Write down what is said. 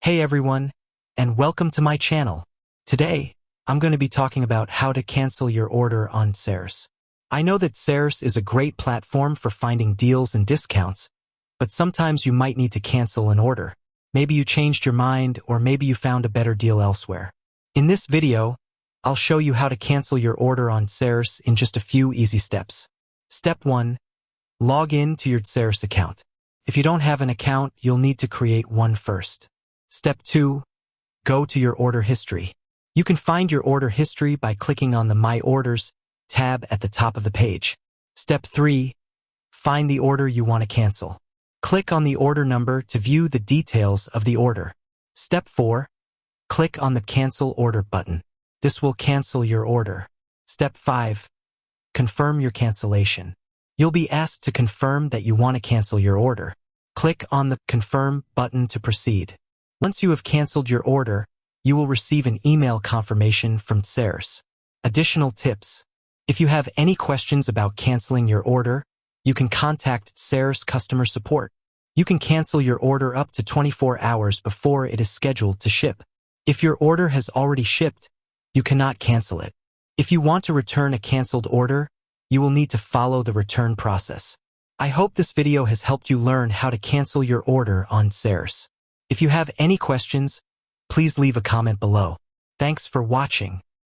Hey everyone, and welcome to my channel. Today, I'm going to be talking about how to cancel your order on Dsers. I know that Dsers is a great platform for finding deals and discounts, but sometimes you might need to cancel an order. Maybe you changed your mind, or maybe you found a better deal elsewhere. In this video, I'll show you how to cancel your order on Dsers in just a few easy steps. Step 1. Log in to your Dsers account. If you don't have an account, you'll need to create one first. Step 2. Go to your order history. You can find your order history by clicking on the My Orders tab at the top of the page. Step 3. Find the order you want to cancel. Click on the order number to view the details of the order. Step 4. Click on the Cancel Order button. This will cancel your order. Step 5. Confirm your cancellation. You'll be asked to confirm that you want to cancel your order. Click on the Confirm button to proceed. Once you have canceled your order, you will receive an email confirmation from Dsers. Additional tips. If you have any questions about canceling your order, you can contact Dsers customer support. You can cancel your order up to 24 hours before it is scheduled to ship. If your order has already shipped, you cannot cancel it. If you want to return a canceled order, you will need to follow the return process. I hope this video has helped you learn how to cancel your order on Dsers. If you have any questions, please leave a comment below. Thanks for watching.